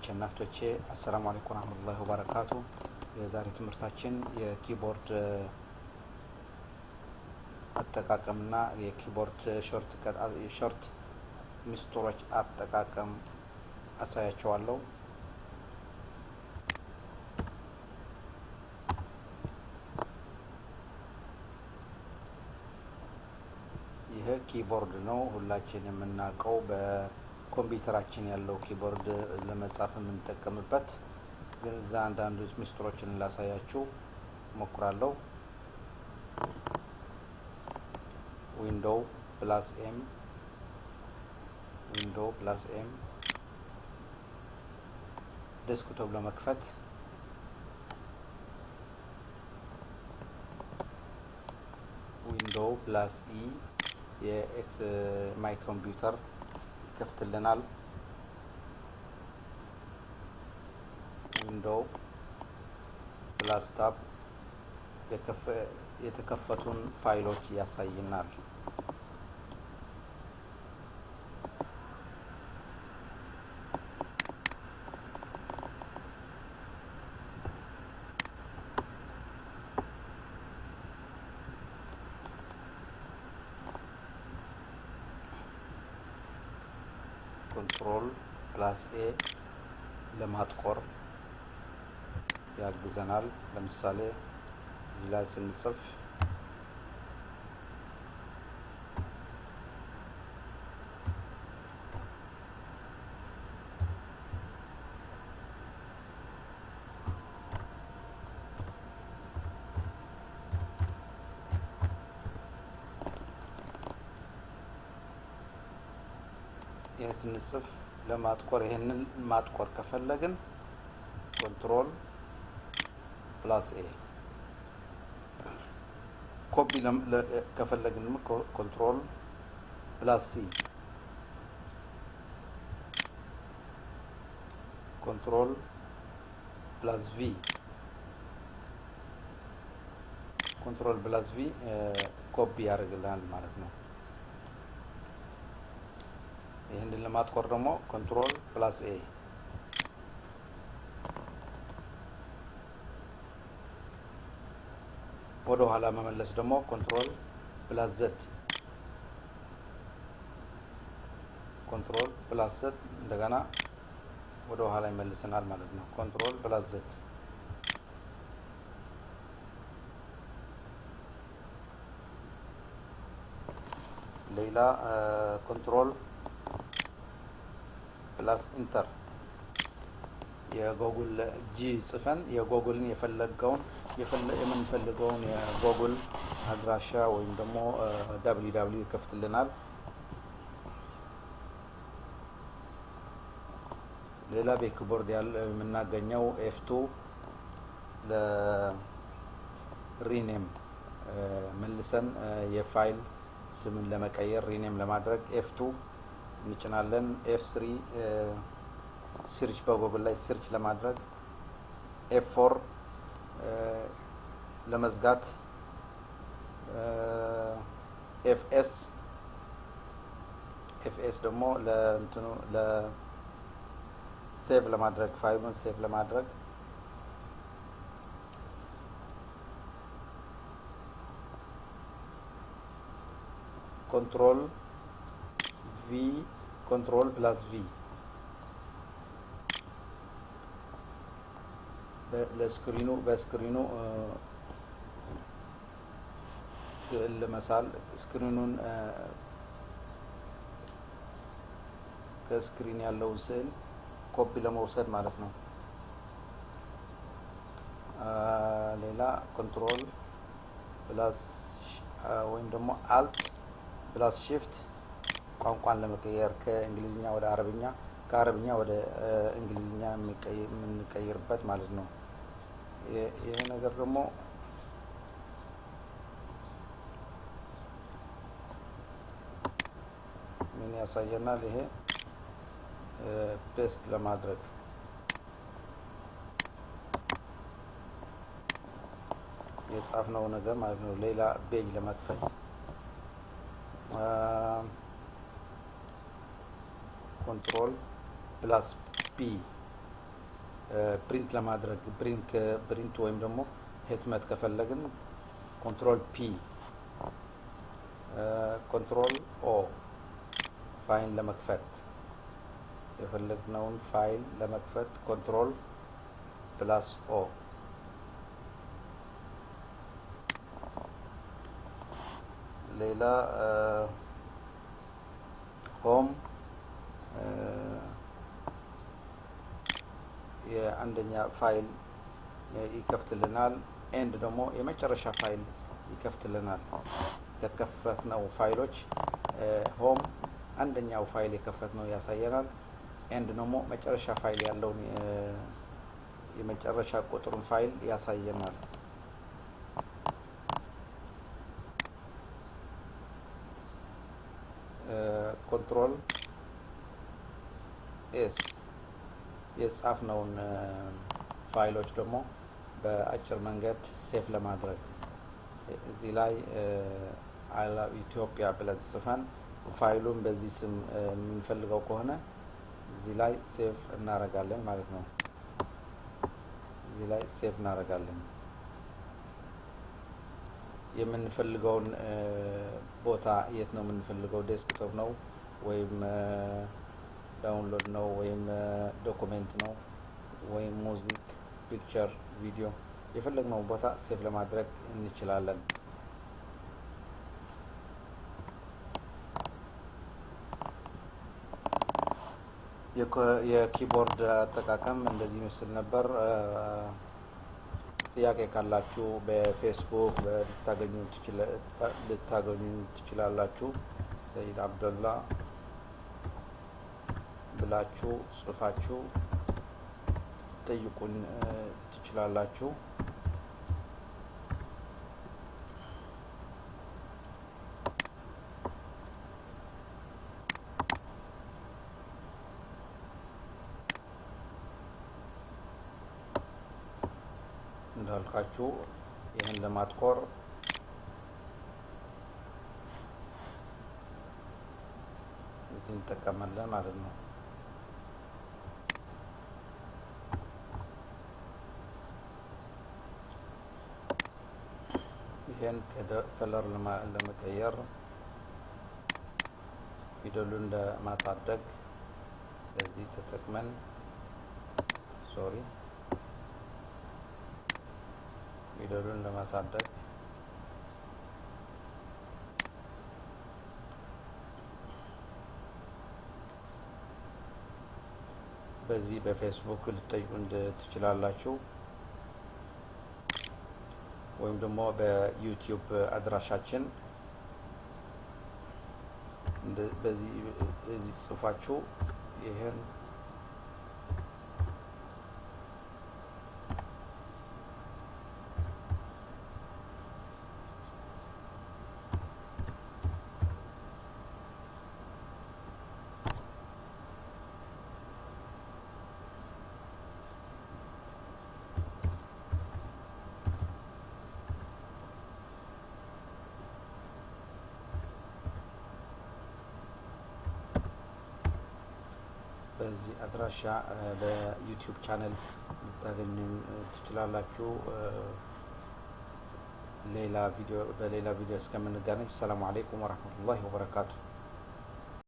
ወንድሞቼና እህቶቼ አሰላሙ አለይኩም ወራህመቱላሂ ወበረካቱ። የዛሬ ትምህርታችን የኪቦርድ አጠቃቀምና የኪቦርድ ሾርት ሚስጥሮች አጠቃቀም አሳያችኋለሁ። ይሄ ኪቦርድ ነው፣ ሁላችን የምናውቀው በኮምፒውተራችን ያለው ኪቦርድ ለመጻፍ የምንጠቀምበት። ግን እዛ አንዳንድ ሚስጥሮችን ላሳያችሁ ሞክራለሁ። ዊንዶው ፕላስ ኤም ዴስክቶፕ ለመክፈት፣ ዊንዶው ፕላስ ኢ የኤክስ ማይ ኮምፒውተር ይከፍትልናል። ዊንዶው ፕላስ ታብ የተከፈቱን ፋይሎች ያሳየናል። ኮንትሮል ፕላስ ኤ ለማጥቆር ያግዘናል። ለምሳሌ እዚህ ላይ ስንጽፍ ይሄን ስንጽፍ ለማጥቆር ይሄንን ማጥቆር ከፈለግን ኮንትሮል ፕላስ ኤ፣ ኮፒ ከፈለግን ኮንትሮል ፕላስ ሲ፣ ኮንትሮል ፕላስ ቪ፣ ኮንትሮል ፕላስ ቪ ኮፒ ያደርግልናል ማለት ነው። ይሄንን ለማጥቆር ደግሞ ኮንትሮል ፕላስ ኤ፣ ወደ ኋላ መመለስ ደግሞ ኮንትሮል ፕላስ ዘድ፣ ኮንትሮል ፕላስ ዘድ እንደገና ወደ ኋላ ይመልሰናል ማለት ነው። ኮንትሮል ፕላስ ዘድ። ሌላ ኮንትሮል ፕላስ ኢንተር፣ የጎግል ጂ ጽፈን የጎግልን የምንፈልገውን የጎግል አድራሻ ወይም ደግሞ www ይከፍትልናል። ሌላ በኪቦርድ የምናገኘው F2 ለሪኔም መልሰን የፋይል ስምን ለመቀየር ሪኔም ለማድረግ F2 እንጭናለን። F3 ሰርች በጎግል ላይ ሰርች ለማድረግ፣ F4 ለመዝጋት፣ FS ደግሞ ለእንትኑ ለሴቭ ለማድረግ ፋይሉን ሴቭ ለማድረግ፣ ኮንትሮል ፕላስ ቪ በስክሪኑ ስዕል ለመሳል ስክሪኑን ከስክሪን ያለውን ስዕል ኮፒ ለመውሰድ ማለት ነው። ሌላ ኮንትሮል ፕላስ ወይም ደግሞ አልት ፕላስ ሺፍት ቋንቋን ለመቀየር ከእንግሊዝኛ ወደ አረብኛ፣ ከአረብኛ ወደ እንግሊዝኛ የምንቀይርበት ማለት ነው። ይሄ ነገር ደግሞ ምን ያሳየናል? ይሄ ፔስት ለማድረግ የጻፍነው ነገር ማለት ነው። ሌላ ፔጅ ለመክፈት control plus P ፕሪንት ለማድረግ ፕሪንት ወይም ደግሞ ህትመት ከፈለግን ኮንትሮል ፒ፣ ኮንትሮል ኦ ፋይል ለመክፈት የፈለግነውን ፋይል ለመክፈት ኮንትሮል ፕላስ ኦ። ሌላ ሆም የአንደኛ ፋይል ይከፍትልናል። ኤንድ ደግሞ የመጨረሻ ፋይል ይከፍትልናል። ለከፈትነው ፋይሎች ሆም አንደኛው ፋይል የከፈትነው ያሳየናል። ኤንድ ደግሞ መጨረሻ ፋይል ያለውን የመጨረሻ ቁጥሩን ፋይል ያሳየናል። ኮንትሮል ኤስ የጻፍነውን ፋይሎች ደግሞ በአጭር መንገድ ሴፍ ለማድረግ እዚህ ላይ አይ ላቭ ኢትዮጵያ ብለን ጽፈን ፋይሉን በዚህ ስም የምንፈልገው ከሆነ እዚህ ላይ ሴቭ እናደርጋለን ማለት ነው። እዚህ ላይ ሴቭ እናደርጋለን። የምንፈልገውን ቦታ የት ነው የምንፈልገው? ዴስክቶፕ ነው ወይም ዳውንሎድ ነው ወይም ዶኩሜንት ነው ወይም ሙዚክ፣ ፒክቸር፣ ቪዲዮ የፈለግነው ቦታ ሴቭ ለማድረግ እንችላለን። የኪቦርድ አጠቃቀም እንደዚህ ምስል ነበር። ጥያቄ ካላችሁ በፌስቡክ ልታገኙ ትችላላችሁ። ሰይድ አብደላ ብላችሁ ጽፋችሁ ጠይቁን ትችላላችሁ። እንዳልኳችሁ ይህን ለማጥቆር እዚህ እንጠቀማለን ማለት ነው። ይህን ከለር ለመቀየር ፊደሉን ለማሳደግ በዚህ ተጠቅመን ፊደሉን ለማሳደግ በዚህ በፌስቡክ ልትጠይቁን ትችላላችሁ ወይም ደግሞ በዩቲዩብ አድራሻችን በዚህ ጽፋችሁ ይሄን በዚህ አድራሻ በዩቲዩብ ቻናል ልታገኙ ትችላላችሁ። በሌላ ቪዲዮ እስከምንገናኝ ሰላም አለይኩም ወራህመቱላሂ ወበረካቱ።